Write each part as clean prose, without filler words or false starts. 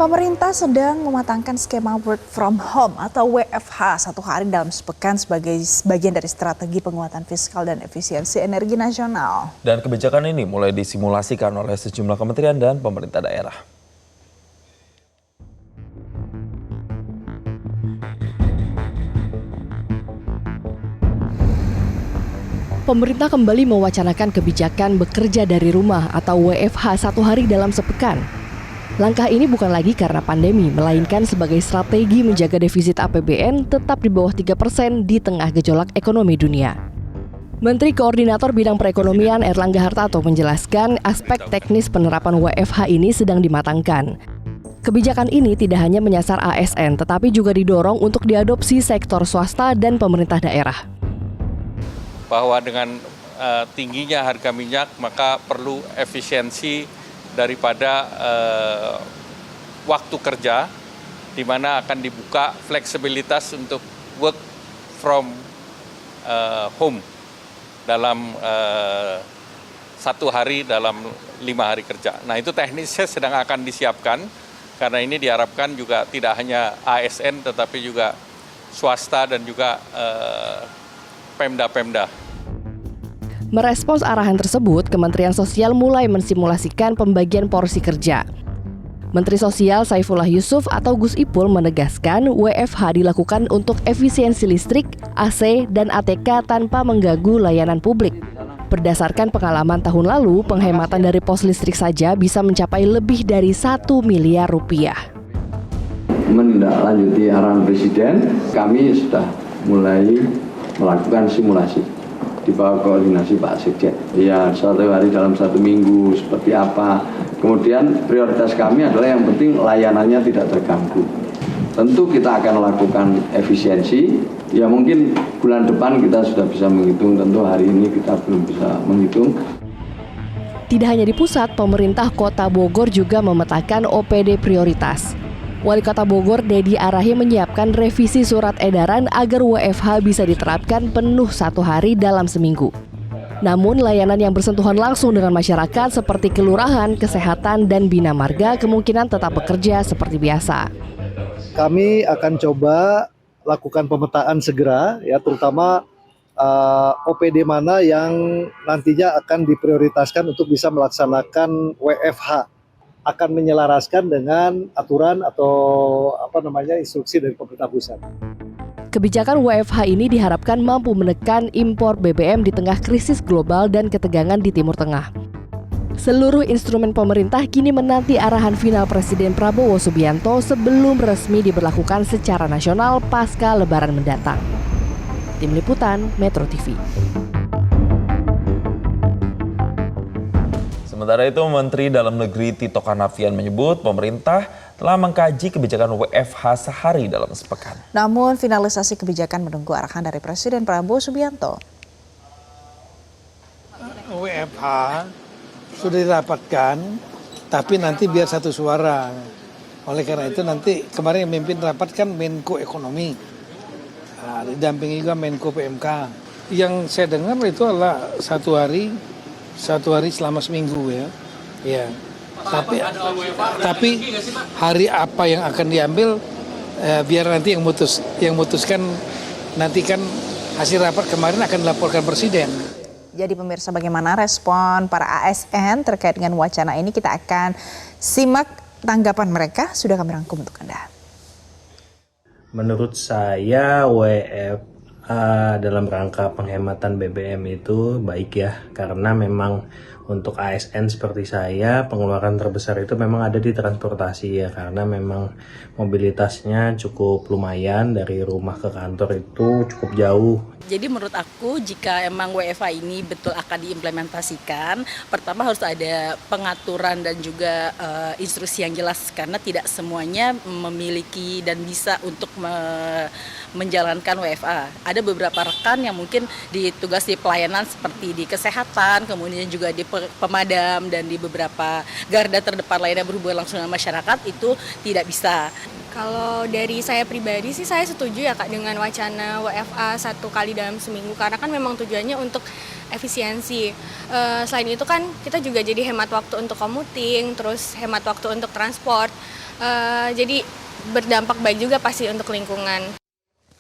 Pemerintah sedang mematangkan skema work from home atau WFH satu hari dalam sepekan sebagai bagian dari strategi penguatan fiskal dan efisiensi energi nasional. Dan kebijakan ini mulai disimulasikan oleh sejumlah kementerian dan pemerintah daerah. Pemerintah kembali mewacanakan kebijakan bekerja dari rumah atau WFH satu hari dalam sepekan. Langkah ini bukan lagi karena pandemi, melainkan sebagai strategi menjaga defisit APBN tetap di bawah 3% di tengah gejolak ekonomi dunia. Menteri Koordinator Bidang Perekonomian Erlangga Hartarto menjelaskan aspek teknis penerapan WFH ini sedang dimatangkan. Kebijakan ini tidak hanya menyasar ASN, tetapi juga didorong untuk diadopsi sektor swasta dan pemerintah daerah. Bahwa dengan tingginya harga minyak, maka perlu efisiensi daripada waktu kerja, di mana akan dibuka fleksibilitas untuk work from home dalam satu hari dalam 5 hari kerja. Nah, itu teknisnya sedang akan disiapkan, karena ini diharapkan juga tidak hanya ASN tetapi juga swasta dan juga Pemda-Pemda. Merespons arahan tersebut, Kementerian Sosial mulai mensimulasikan pembagian porsi kerja. Menteri Sosial Saifullah Yusuf atau Gus Ipul menegaskan WFH dilakukan untuk efisiensi listrik, AC, dan ATK tanpa mengganggu layanan publik. Berdasarkan pengalaman tahun lalu, penghematan dari pos listrik saja bisa mencapai lebih dari 1 miliar rupiah. Menindaklanjuti arahan Presiden, kami sudah mulai melakukan simulasi di bawah koordinasi Pak Sekjen. Ya, satu hari dalam 1 minggu seperti apa. Kemudian prioritas kami adalah yang penting layanannya tidak terganggu. Tentu kita akan melakukan efisiensi. Ya mungkin bulan depan kita sudah bisa menghitung. Tentu hari ini kita belum bisa menghitung. Tidak hanya di pusat, pemerintah Kota Bogor juga memetakan OPD prioritas. Wali Kota Bogor, Dedi Arahim, menyiapkan revisi surat edaran agar WFH bisa diterapkan penuh satu hari dalam seminggu. Namun, layanan yang bersentuhan langsung dengan masyarakat seperti kelurahan, kesehatan, dan bina marga kemungkinan tetap bekerja seperti biasa. Kami akan coba lakukan pemetaan segera, ya, terutama OPD mana yang nantinya akan diprioritaskan untuk bisa melaksanakan WFH. Akan menyelaraskan dengan aturan atau instruksi dari pemerintah pusat. Kebijakan WFH ini diharapkan mampu menekan impor BBM di tengah krisis global dan ketegangan di Timur Tengah. Seluruh instrumen pemerintah kini menanti arahan final Presiden Prabowo Subianto sebelum resmi diberlakukan secara nasional pasca Lebaran mendatang. Tim Liputan Metro TV. Sementara itu, Menteri Dalam Negeri Tito Karnavian menyebut pemerintah telah mengkaji kebijakan WFH sehari dalam sepekan. Namun finalisasi kebijakan menunggu arahan dari Presiden Prabowo Subianto. WFH sudah dirapatkan, tapi nanti biar satu suara. Oleh karena itu nanti kemarin yang memimpin rapat kan Menko Ekonomi, didampingi juga Menko PMK. Yang saya dengar itu adalah satu hari selama seminggu ya. Tapi hari apa yang akan diambil biar nanti yang memutuskan nanti kan hasil rapat kemarin akan dilaporkan Presiden. Jadi pemirsa, bagaimana respon para ASN terkait dengan wacana ini? Kita akan simak tanggapan mereka, sudah kami rangkum untuk Anda. Menurut saya WFH dalam rangka penghematan BBM itu baik ya, karena memang untuk ASN seperti saya pengeluaran terbesar itu memang ada di transportasi ya, karena memang mobilitasnya cukup lumayan, dari rumah ke kantor itu cukup jauh. Jadi menurut aku jika emang WFH ini betul akan diimplementasikan, pertama harus ada pengaturan dan juga instruksi yang jelas, karena tidak semuanya memiliki dan bisa untuk menjalankan WFH. Ada beberapa rekan yang mungkin ditugas di pelayanan seperti di kesehatan, kemudian juga di pemadam dan di beberapa garda terdepan lainnya berhubungan langsung dengan masyarakat, itu tidak bisa. Kalau dari saya pribadi sih saya setuju ya Kak dengan wacana WFA 1 kali dalam seminggu, karena kan memang tujuannya untuk efisiensi. Selain itu kan kita juga jadi hemat waktu untuk commuting, terus hemat waktu untuk transport. Jadi berdampak baik juga pasti untuk lingkungan.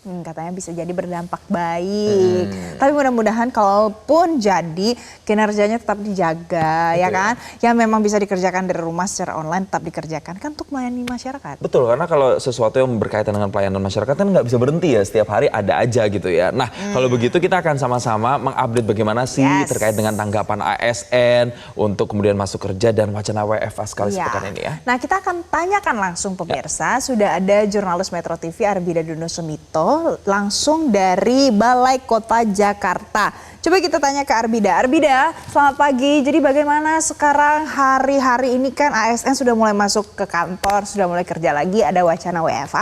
Katanya bisa jadi berdampak baik. Tapi mudah-mudahan kalaupun jadi kinerjanya tetap dijaga, ya kan? Yang memang bisa dikerjakan dari rumah secara online tetap dikerjakan kan untuk melayani masyarakat. Betul, karena kalau sesuatu yang berkaitan dengan pelayanan masyarakat kan nggak bisa berhenti ya, setiap hari ada aja gitu ya. Nah, kalau begitu kita akan sama-sama mengupdate bagaimana sih terkait dengan tanggapan ASN untuk kemudian masuk kerja dan wacana WFH sekali sepekan ini ya. Nah, kita akan tanyakan langsung pemirsa, sudah ada jurnalis Metro TV Arbida Duno Sumito langsung dari Balai Kota Jakarta. Coba kita tanya ke Arbida. Arbida, selamat pagi. Jadi bagaimana sekarang hari-hari ini kan ASN sudah mulai masuk ke kantor, sudah mulai kerja lagi, ada wacana WFH.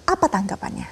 Apa tanggapannya?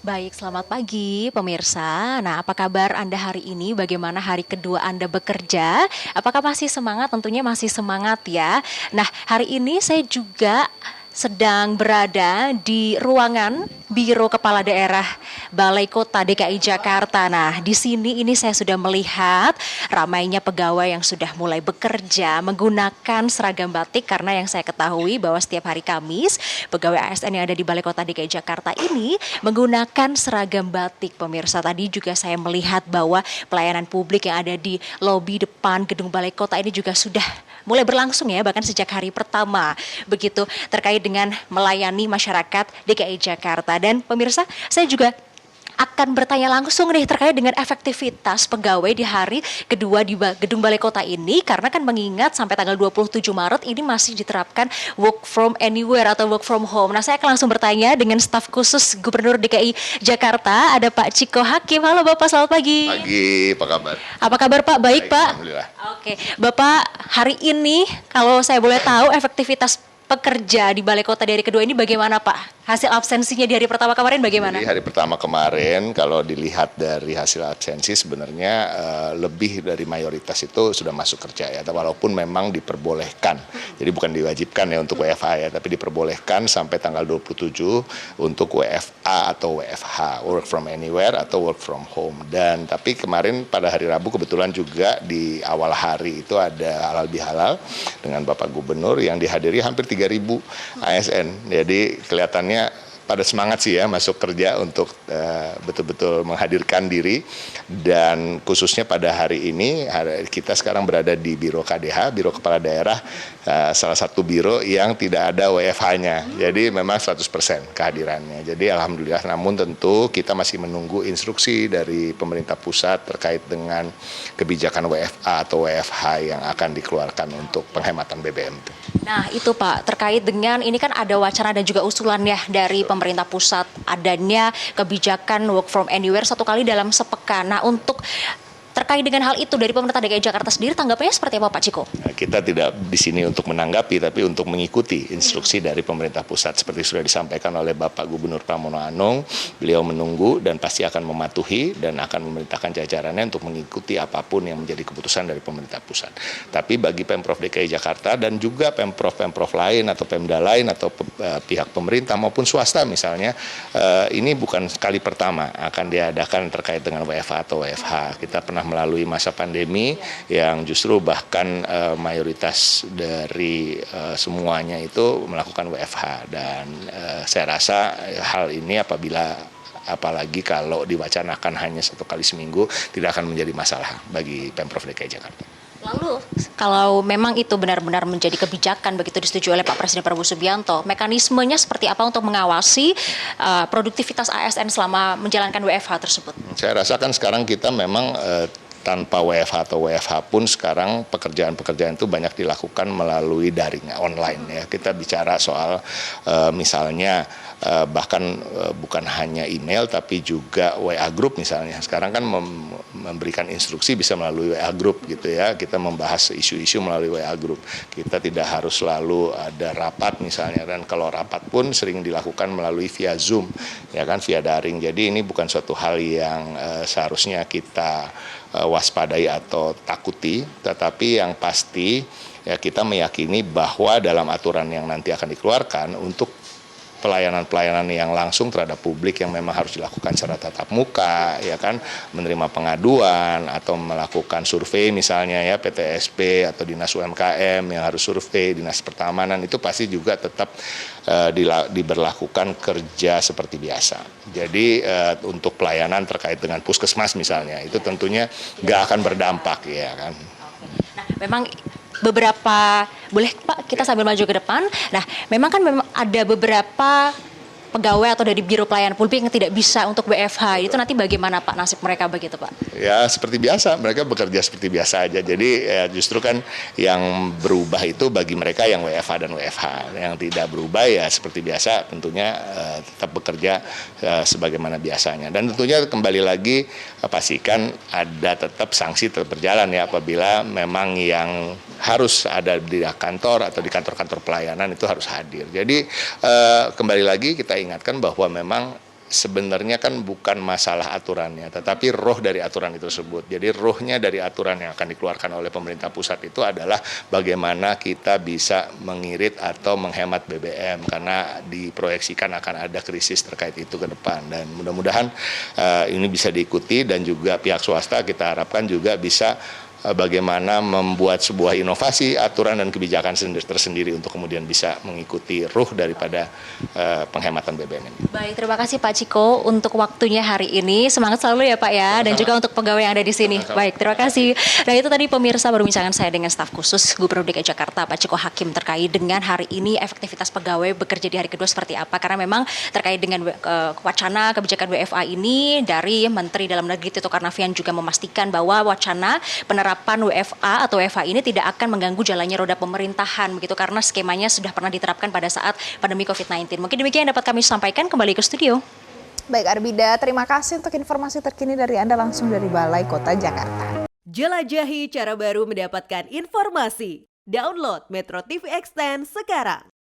Baik, selamat pagi pemirsa. Nah, apa kabar Anda hari ini? Bagaimana hari kedua Anda bekerja? Apakah masih semangat? Tentunya masih semangat ya. Nah, hari ini saya juga sedang berada di ruangan Biro Kepala Daerah Balai Kota DKI Jakarta. Nah, di sini ini saya sudah melihat ramainya pegawai yang sudah mulai bekerja menggunakan seragam batik, karena yang saya ketahui bahwa setiap hari Kamis pegawai ASN yang ada di Balai Kota DKI Jakarta ini menggunakan seragam batik. Pemirsa, tadi juga saya melihat bahwa pelayanan publik yang ada di lobi depan gedung Balai Kota ini juga sudah mulai berlangsung ya, bahkan sejak hari pertama begitu, terkait dengan melayani masyarakat DKI Jakarta. Dan pemirsa, saya juga akan bertanya langsung nih terkait dengan efektivitas pegawai di hari kedua di gedung Balai Kota ini, karena kan mengingat sampai tanggal 27 Maret ini masih diterapkan work from anywhere atau work from home. Nah, saya akan langsung bertanya dengan staf khusus Gubernur DKI Jakarta, ada Pak Ciko Hakim. Halo Bapak, selamat pagi. Pagi, apa kabar? Apa kabar Pak? Baik Pak. Alhamdulillah. Oke, Bapak hari ini kalau saya boleh tahu efektivitas pekerja di Balai Kota dari kedua ini bagaimana Pak? Hasil absensinya di hari pertama kemarin bagaimana? Jadi hari pertama kemarin kalau dilihat dari hasil absensi sebenarnya lebih dari mayoritas itu sudah masuk kerja ya, walaupun memang diperbolehkan. Jadi bukan diwajibkan ya untuk WFH ya, tapi diperbolehkan sampai tanggal 27 untuk WFA atau WFH, work from anywhere atau work from home. Dan tapi kemarin pada hari Rabu kebetulan juga di awal hari itu ada halal bihalal dengan Bapak Gubernur yang dihadiri hampir 3.000 ASN. Jadi kelihatannya pada semangat sih ya masuk kerja untuk betul-betul menghadirkan diri. Dan khususnya pada hari ini kita sekarang berada di Biro KDH, Biro Kepala Daerah, salah satu biro yang tidak ada WFH-nya. Jadi memang 100% kehadirannya. Jadi alhamdulillah, namun tentu kita masih menunggu instruksi dari pemerintah pusat terkait dengan kebijakan WFA atau WFH yang akan dikeluarkan untuk penghematan BBM. Nah itu Pak, terkait dengan ini kan ada wacana dan juga usulan ya dari pemerintah pusat adanya kebijakan work from anywhere 1 kali dalam sepekan. Nah untuk terkait dengan hal itu dari pemerintah DKI Jakarta sendiri tanggapannya seperti apa Pak Ciko? Kita tidak di sini untuk menanggapi, tapi untuk mengikuti instruksi dari pemerintah pusat seperti sudah disampaikan oleh Bapak Gubernur Pramono Anung. Beliau menunggu dan pasti akan mematuhi dan akan memerintahkan jajarannya untuk mengikuti apapun yang menjadi keputusan dari pemerintah pusat. Tapi bagi Pemprov DKI Jakarta dan juga Pemprov lain atau Pemda lain atau pihak pemerintah maupun swasta misalnya, ini bukan kali pertama akan diadakan terkait dengan WFH atau WFH. Kita pernah melalui masa pandemi yang justru bahkan mayoritas dari semuanya itu melakukan WFH, dan saya rasa hal ini apalagi kalau diwacanakan hanya 1 kali seminggu tidak akan menjadi masalah bagi Pemprov DKI Jakarta. Lalu kalau memang itu benar-benar menjadi kebijakan begitu disetujui oleh Pak Presiden Prabowo Subianto, mekanismenya seperti apa untuk mengawasi produktivitas ASN selama menjalankan WFH tersebut? Saya rasakan sekarang kita memang tanpa WFH atau WFH pun sekarang pekerjaan-pekerjaan itu banyak dilakukan melalui daring online ya. Kita bicara soal misalnya bahkan bukan hanya email tapi juga WA group misalnya. Sekarang kan memberikan instruksi bisa melalui WA group gitu ya. Kita membahas isu-isu melalui WA group. Kita tidak harus selalu ada rapat misalnya, dan kalau rapat pun sering dilakukan melalui via Zoom ya kan, via daring. Jadi ini bukan suatu hal yang seharusnya kita waspadai atau takuti, tetapi yang pasti ya kita meyakini bahwa dalam aturan yang nanti akan dikeluarkan untuk pelayanan-pelayanan yang langsung terhadap publik yang memang harus dilakukan secara tatap muka, ya kan, menerima pengaduan atau melakukan survei misalnya ya PTSP atau Dinas UMKM yang harus survei, Dinas Pertamanan itu pasti juga tetap diberlakukan kerja seperti biasa. Jadi untuk pelayanan terkait dengan puskesmas misalnya itu tentunya nggak akan berdampak ya kan. Nah, memang beberapa, boleh Pak kita sambil maju ke depan. Nah, memang ada beberapa pegawai atau dari Biro Pelayanan Publik yang tidak bisa untuk WFH. Itu nanti bagaimana Pak nasib mereka begitu Pak? Ya seperti biasa, mereka bekerja seperti biasa aja. Jadi justru kan yang berubah itu bagi mereka yang WFH dan WFH. Yang tidak berubah ya seperti biasa tentunya tetap bekerja sebagaimana biasanya. Dan tentunya kembali lagi pastikan ada tetap sanksi tetap berjalan ya apabila memang yang harus ada di kantor atau di kantor-kantor pelayanan itu harus hadir. Jadi kembali lagi kita ingatkan bahwa memang sebenarnya kan bukan masalah aturannya, tetapi roh dari aturan itu tersebut. Jadi rohnya dari aturan yang akan dikeluarkan oleh pemerintah pusat itu adalah bagaimana kita bisa mengirit atau menghemat BBM karena diproyeksikan akan ada krisis terkait itu ke depan. Dan mudah-mudahan ini bisa diikuti dan juga pihak swasta kita harapkan juga bisa bagaimana membuat sebuah inovasi, aturan dan kebijakan tersendiri untuk kemudian bisa mengikuti ruh daripada penghematan BBM ini. Baik, terima kasih Pak Ciko untuk waktunya hari ini. Semangat selalu ya Pak ya, dan juga untuk pegawai yang ada di sini. Baik, terima kasih. Nah itu tadi pemirsa perbincangan saya dengan staf khusus Gubernur DKI Jakarta Pak Ciko Hakim terkait dengan hari ini efektivitas pegawai bekerja di hari kedua seperti apa. Karena memang terkait dengan wacana kebijakan WFA ini dari Menteri Dalam Negeri Tito Karnavian juga memastikan bahwa wacana penerapan WFA atau WFH ini tidak akan mengganggu jalannya roda pemerintahan begitu karena skemanya sudah pernah diterapkan pada saat pandemi COVID-19. Mungkin demikian yang dapat kami sampaikan, kembali ke studio. Baik Arbida, terima kasih untuk informasi terkini dari Anda langsung dari Balai Kota Jakarta. Jelajahi cara baru mendapatkan informasi. Download Metro TV Extend sekarang.